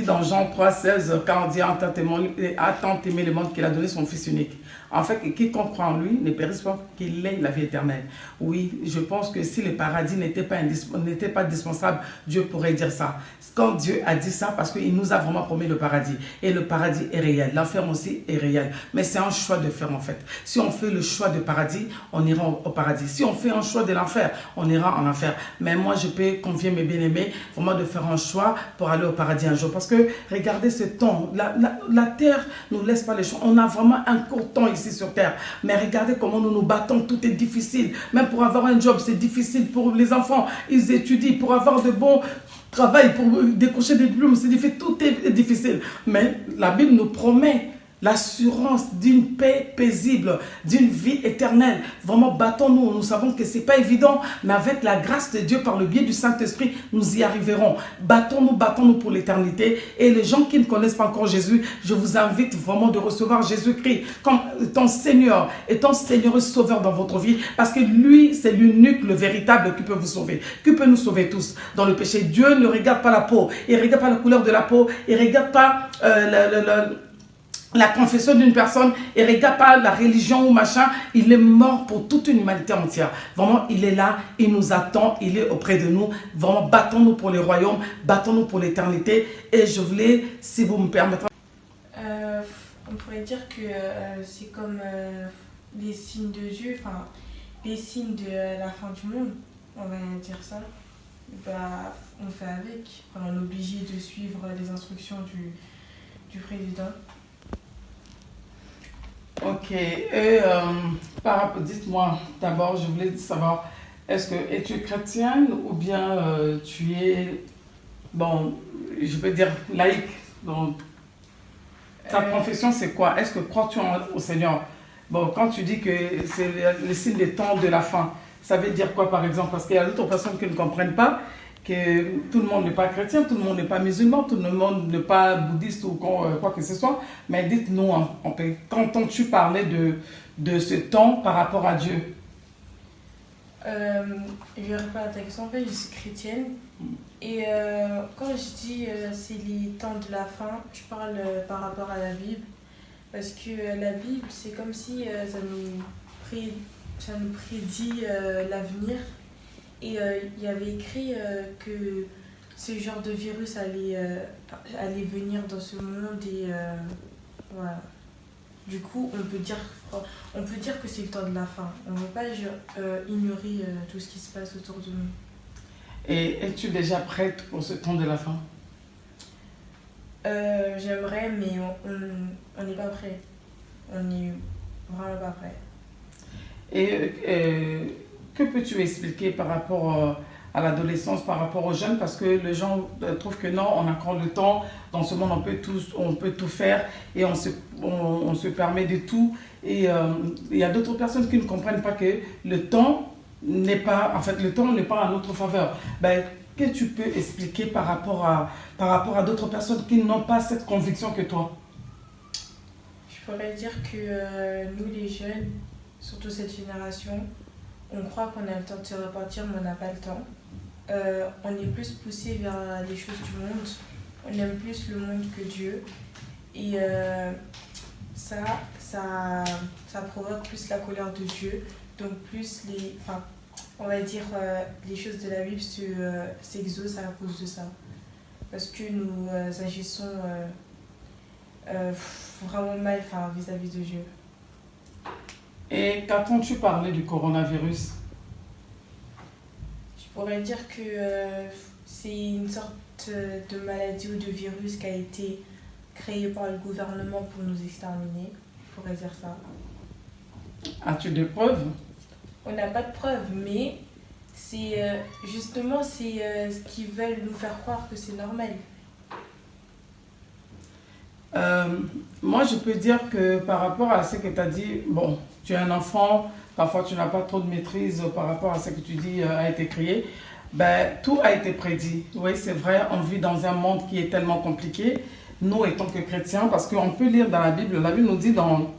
dit dans Jean 3, 16, quand on dit a tant aimé le monde qu'il a donné son Fils unique. En fait, quiconque croit en lui ne périsse pas, qu'il ait la vie éternelle. Oui, je pense que si le paradis n'était pas indispensable, Dieu pourrait dire ça. Quand Dieu a dit ça, parce qu'il nous a vraiment promis le paradis. Et le paradis est réel, l'enfer aussi est réel. Mais c'est un choix de faire en fait. Si on fait le choix du paradis, on ira au paradis. Si on fait un choix de l'enfer, on ira en enfer. Mais moi, je peux convier mes bien-aimés vraiment de faire un choix pour aller au paradis un jour. Parce que regardez ce temps, la terre ne nous laisse pas les choix. On a vraiment un court temps ici sur terre. Mais regardez comment nous nous battons, tout est difficile. Même pour avoir un job, c'est difficile pour les enfants. Ils étudient pour avoir de bons travail, pour décrocher des diplômes, c'est difficile, tout est difficile. Mais la Bible nous promet l'assurance d'une paix paisible, d'une vie éternelle. Vraiment, battons-nous. Nous savons que ce n'est pas évident, mais avec la grâce de Dieu, par le biais du Saint-Esprit, nous y arriverons. Battons-nous pour l'éternité. Et les gens qui ne connaissent pas encore Jésus, je vous invite vraiment de recevoir Jésus-Christ comme ton Seigneur et ton Seigneur et Sauveur dans votre vie, parce que lui, c'est l'unique, le véritable qui peut vous sauver, qui peut nous sauver tous dans le péché. Dieu ne regarde pas la peau, il ne regarde pas la couleur de la peau, il ne regarde pas la confession d'une personne, et regarde pas la religion ou machin, il est mort pour toute une humanité entière. Vraiment, il est là, il nous attend, il est auprès de nous. Vraiment, battons-nous pour le royaume, battons-nous pour l'éternité. Et je voulais, si vous me permettrez... On pourrait dire que c'est comme les signes de Dieu, enfin, les signes de la fin du monde, on va dire ça. Bah, on fait avec, enfin, on est obligé de suivre les instructions du président. Ok, et dites-moi d'abord, je voulais savoir, es-tu chrétienne ou bien tu es, bon, je peux dire laïque, donc ta confession c'est quoi? Est-ce que crois-tu au Seigneur? Bon, quand tu dis que c'est le signe des temps de la fin, ça veut dire quoi par exemple? Parce qu'il y a d'autres personnes qui ne comprennent pas que tout le monde n'est pas chrétien, tout le monde n'est pas musulman, tout le monde n'est pas bouddhiste ou quoi que ce soit. Mais dites-nous, qu'entends-tu parler de ce temps par rapport à Dieu? Je vais répondre à ta question. En fait, je suis chrétienne. Et quand je dis c'est les temps de la fin, je parle par rapport à la Bible. Parce que la Bible, c'est comme si ça nous prédit l'avenir. Et il y avait écrit que ce genre de virus allait venir dans ce monde et voilà. Du coup, on peut dire que c'est le temps de la fin. On ne veut pas ignorer tout ce qui se passe autour de nous. Et es-tu déjà prête pour ce temps de la fin? J'aimerais, mais on n'est pas prêt. On n'est vraiment pas prêt. Et que peux-tu expliquer par rapport à l'adolescence, par rapport aux jeunes? Parce que les gens trouvent que non, on a encore le temps, dans ce monde on peut tout faire et on se permet de tout. Et il y a d'autres personnes qui ne comprennent pas que le temps n'est pas, le temps n'est pas en notre faveur. Ben, que tu peux expliquer par rapport à d'autres personnes qui n'ont pas cette conviction que toi? Je pourrais dire que nous les jeunes, surtout cette génération, on croit qu'on a le temps de se repentir, mais on n'a pas le temps. On est plus poussé vers les choses du monde. On aime plus le monde que Dieu. Et ça provoque plus la colère de Dieu. Donc plus on va dire les choses de la Bible s'exaucent à cause de ça. Parce que nous agissons vraiment mal vis-à-vis de Dieu. Et qu'entends-tu parler du coronavirus? Je pourrais dire que c'est une sorte de maladie ou de virus qui a été créé par le gouvernement pour nous exterminer. Je pourrais dire ça. As-tu des preuves? On n'a pas de preuves, mais c'est justement ce qu'ils veulent nous faire croire que c'est normal. Moi, je peux dire que par rapport à ce que tu as dit, bon, tu es un enfant, parfois tu n'as pas trop de maîtrise par rapport à ce que tu dis a été créé. Ben, tout a été prédit. Oui, c'est vrai, on vit dans un monde qui est tellement compliqué, nous étant que chrétiens, parce qu'on peut lire dans la Bible nous dit dans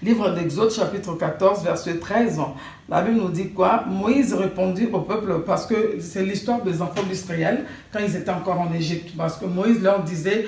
Livre d'Exode, chapitre 14, verset 13. La Bible nous dit quoi? Moïse répondit au peuple, parce que c'est l'histoire des enfants d'Israël quand ils étaient encore en Égypte. Parce que Moïse leur disait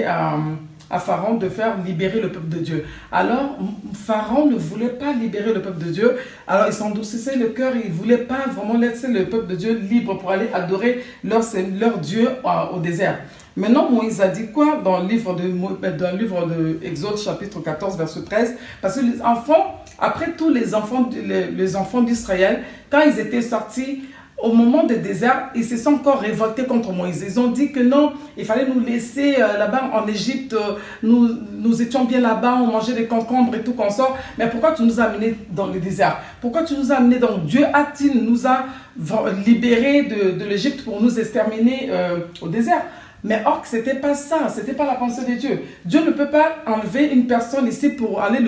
à Pharaon de faire libérer le peuple de Dieu. Alors, Pharaon ne voulait pas libérer le peuple de Dieu. Alors, il s'endoucissait le cœur. Il ne voulait pas vraiment laisser le peuple de Dieu libre pour aller adorer leur Dieu au désert. Maintenant, Moïse a dit quoi dans le livre de Exode, chapitre 14, verset 13? Parce que les enfants, après tous les enfants d'Israël, quand ils étaient sortis, au moment du désert, ils se sont encore révoltés contre Moïse. Ils ont dit que non, il fallait nous laisser là-bas en Égypte. Nous étions bien là-bas, on mangeait des concombres et tout qu'on sort. Mais pourquoi tu nous as amenés dans le désert? Pourquoi tu nous as amenés dans... Dieu nous a libérés de l'Égypte pour nous exterminer au désert. Mais or, ce n'était pas ça, ce n'était pas la pensée de Dieu. Dieu ne peut pas enlever une personne ici pour aller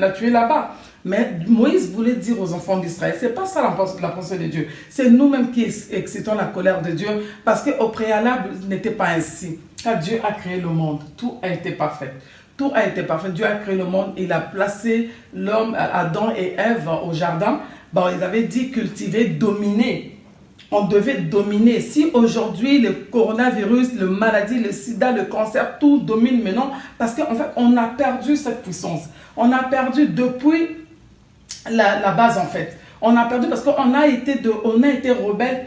la tuer là-bas. Mais Moïse voulait dire aux enfants d'Israël, ce n'est pas ça la pensée de Dieu. C'est nous-mêmes qui excitons la colère de Dieu, parce qu'au préalable, ce n'était pas ainsi. Quand Dieu a créé le monde, tout a été parfait. Tout a été parfait. Dieu a créé le monde, il a placé l'homme, Adam et Ève au jardin. Bon, ils avaient dit cultiver, dominer. On devait dominer. Si aujourd'hui le coronavirus, le maladie, le sida, le cancer, tout domine maintenant, parce qu'en fait, on a perdu cette puissance. On a perdu depuis la base en fait. On a perdu parce qu'on a été rebelle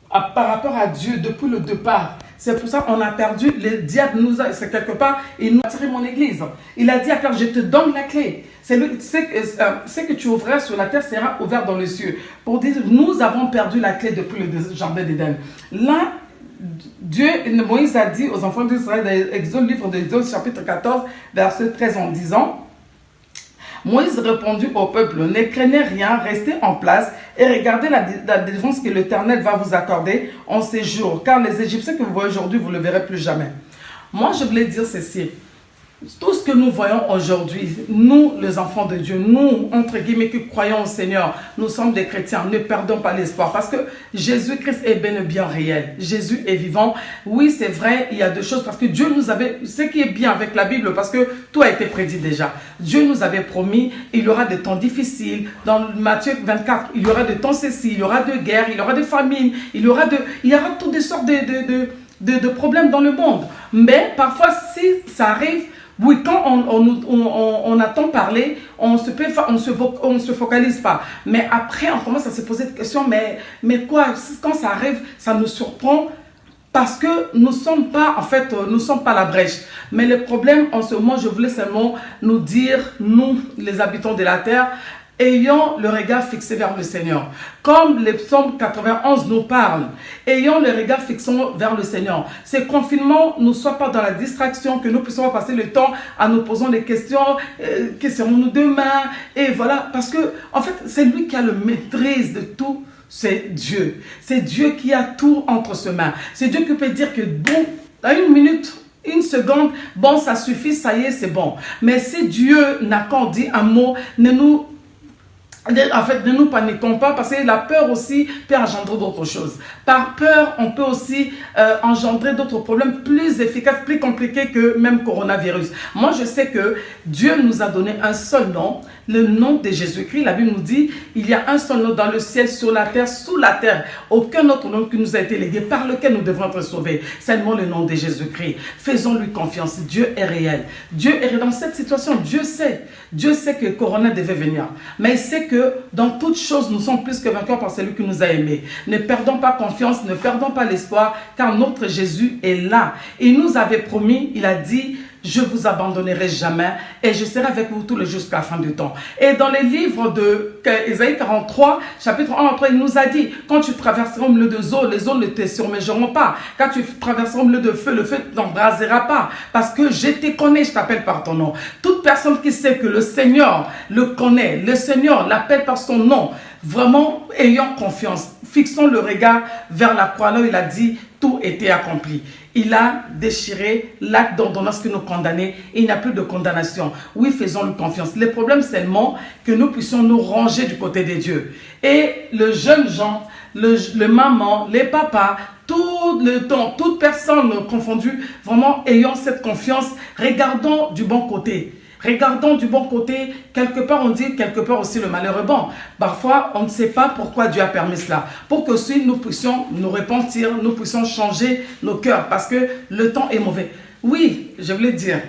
par rapport à Dieu depuis le départ. C'est pour ça qu'on a perdu. Le diable c'est quelque part, il nous a tiré mon église. Il a dit à Pierre, je te donne la clé. Ce que tu ouvrais sur la terre sera ouvert dans les cieux. Pour dire, nous avons perdu la clé depuis le jardin d'Éden. Là, Moïse a dit aux enfants d'Israël, livre d'Exode, chapitre 14, verset 13, en disant, Moïse répondit au peuple, ne craignez rien, restez en place et regardez la délivrance que l'Éternel va vous accorder en ces jours. Car les Égyptiens que vous voyez aujourd'hui, vous ne le verrez plus jamais. Moi, je voulais dire ceci. Tout ce que nous voyons aujourd'hui, nous, les enfants de Dieu, nous, entre guillemets, qui croyons au Seigneur, nous sommes des chrétiens, ne perdons pas l'espoir, parce que Jésus-Christ est bel et bien réel. Jésus est vivant. Oui, c'est vrai, il y a deux choses, parce que Dieu nous avait, ce qui est bien avec la Bible, parce que tout a été prédit déjà. Dieu nous avait promis, il y aura des temps difficiles. Dans Matthieu 24, il y aura des temps ceci, il y aura de guerres, il y aura des famines, il y aura toutes des sortes de problèmes dans le monde. Mais parfois, si ça arrive, oui, quand on attend parler, on se focalise pas. Mais après, on commence à se poser des questions. Mais quoi, quand ça arrive, ça nous surprend parce que nous sommes pas la brèche. Mais le problème, en ce moment, je voulais seulement nous dire, nous, les habitants de la terre, ayant le regard fixé vers le Seigneur. Comme le psaume 91 nous parle, ayant le regard fixé vers le Seigneur. Ce confinement ne soit pas dans la distraction, que nous puissions passer le temps à nous posant des questions, que serons-nous demain? Et voilà, parce que, en fait, c'est lui qui a le maîtrise de tout, c'est Dieu. C'est Dieu qui a tout entre ses mains. C'est Dieu qui peut dire que, bon, à une minute, une seconde, bon, ça suffit, ça y est, c'est bon. Mais si Dieu n'a qu'en dit un mot, ne nous paniquons pas, parce que la peur aussi peut engendrer d'autres choses. Par peur, on peut aussi engendrer d'autres problèmes plus efficaces, plus compliqués que même coronavirus. Moi, je sais que Dieu nous a donné un seul nom, le nom de Jésus-Christ. La Bible nous dit, il y a un seul nom dans le ciel, sur la terre, sous la terre. Aucun autre nom qui nous a été légué, par lequel nous devons être sauvés. Seulement le nom de Jésus-Christ. Faisons-lui confiance. Dieu est réel. Dieu est réel. Dans cette situation, Dieu sait que le corona devait venir. Mais il sait que dans toutes choses, nous sommes plus que vainqueurs par celui qui nous a aimés. Ne perdons pas confiance, ne perdons pas l'espoir, car notre Jésus est là. Il nous avait promis, il a dit, je vous abandonnerai jamais et je serai avec vous tous les jours jusqu'à la fin du temps. Et dans les livres de Ésaïe 43, chapitre 1 à 3, il nous a dit, quand tu traverseras au milieu des eaux, les eaux ne te submergeront pas. Quand tu traverseras au milieu de feu, le feu ne t'embrasera pas. Parce que je te connais, je t'appelle par ton nom. Toute personne qui sait que le Seigneur le connaît, le Seigneur l'appelle par son nom, vraiment ayant confiance, fixons le regard vers la croix. Là, il a dit, tout était accompli. Il a déchiré l'acte d'ordonnance qui nous condamnait et il n'y a plus de condamnation. Oui, faisons-lui confiance. Le problème, c'est seulement que nous puissions nous ranger du côté de Dieu. Et le jeune gens, le maman, les papas, tout le temps, toute personne confondue, vraiment ayons cette confiance, regardons du bon côté. Regardons du bon côté. Quelque part, on dit, quelque part aussi, le malheur est bon. Parfois, on ne sait pas pourquoi Dieu a permis cela. Pour que si nous puissions nous repentir, nous puissions changer nos cœurs. Parce que le temps est mauvais. Oui, je voulais dire,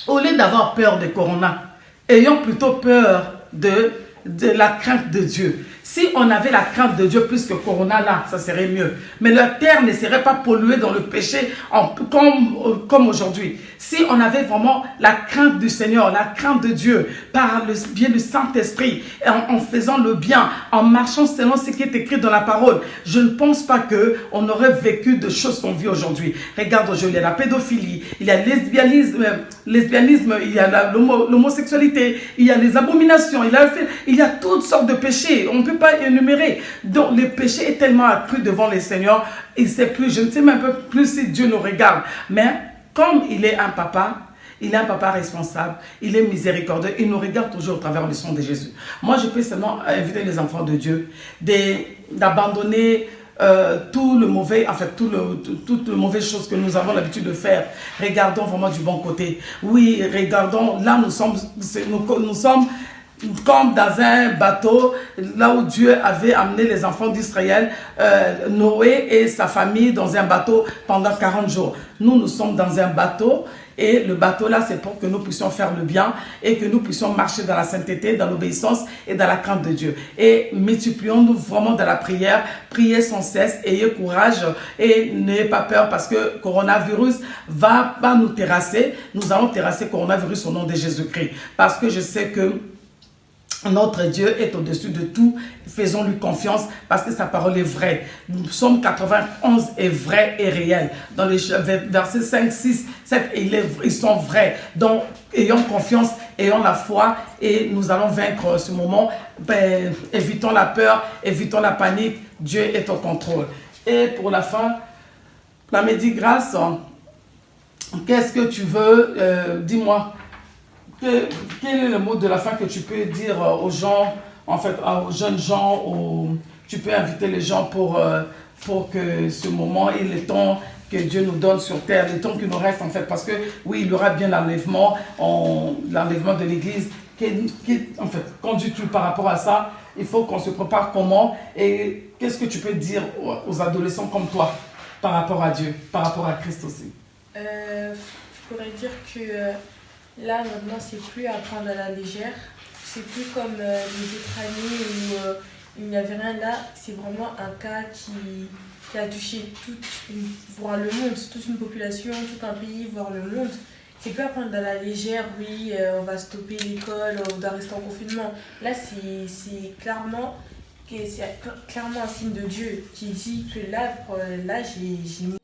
au lieu d'avoir peur de Corona, ayons plutôt peur de la crainte de Dieu. Si on avait la crainte de Dieu plus que Corona, là, ça serait mieux. Mais la terre ne serait pas polluée dans le péché comme aujourd'hui. Si on avait vraiment la crainte du Seigneur, la crainte de Dieu, par le biais du Saint-Esprit, en faisant le bien, en marchant selon ce qui est écrit dans la parole, je ne pense pas qu'on aurait vécu de choses qu'on vit aujourd'hui. Regarde aujourd'hui, il y a la pédophilie, il y a le lesbianisme, il y a l'homosexualité, il y a les abominations, il y a toutes sortes de péchés. On ne peut pas énumérer. Donc le péché est tellement accru devant le Seigneur, je ne sais même plus si Dieu nous regarde. Mais comme il est un papa responsable, il est miséricordieux, il nous regarde toujours au travers du sang de Jésus. Moi, je peux seulement inviter les enfants de Dieu d'abandonner tout le mauvais, en fait, toutes les mauvaises choses que nous avons l'habitude de faire. Regardons vraiment du bon côté. Oui, regardons, là nous sommes comme dans un bateau, là où Dieu avait amené les enfants d'Israël, Noé et sa famille dans un bateau pendant 40 jours. Nous sommes dans un bateau et le bateau là, c'est pour que nous puissions faire le bien et que nous puissions marcher dans la sainteté, dans l'obéissance et dans la crainte de Dieu. Et multiplions-nous vraiment dans la prière, priez sans cesse, ayez courage et n'ayez pas peur parce que coronavirus va pas nous terrasser. Nous allons terrasser coronavirus au nom de Jésus-Christ parce que je sais que notre Dieu est au-dessus de tout. Faisons-lui confiance parce que sa parole est vraie. Psaume 91 est vrai et réel. Dans les versets 5, 6, 7, ils sont vrais. Donc, ayons confiance, ayons la foi et nous allons vaincre ce moment. Évitons la peur, évitons la panique. Dieu est au contrôle. Et pour la fin, la Médigrâce, qu'est-ce que tu veux? Dis-moi. Quel est le mot de la fin que tu peux dire aux gens, en fait, aux jeunes gens, tu peux inviter les gens pour que ce moment et le temps que Dieu nous donne sur terre, le temps qui nous reste en fait, parce que oui, il y aura bien l'enlèvement de l'Église, en fait, qu'en dis-tu par rapport à ça? Il faut qu'on se prépare comment et qu'est-ce que tu peux dire aux adolescents comme toi par rapport à Dieu, par rapport à Christ aussi? Je pourrais dire que là, maintenant, c'est plus à prendre à la légère. C'est plus comme les autres années où il n'y avait rien là. C'est vraiment un cas qui a touché voire le monde, toute une population, tout un pays, voire le monde. C'est plus à prendre à la légère, oui, on va stopper l'école, on doit rester en confinement. Là, c'est clairement un signe de Dieu qui dit que là j'ai mis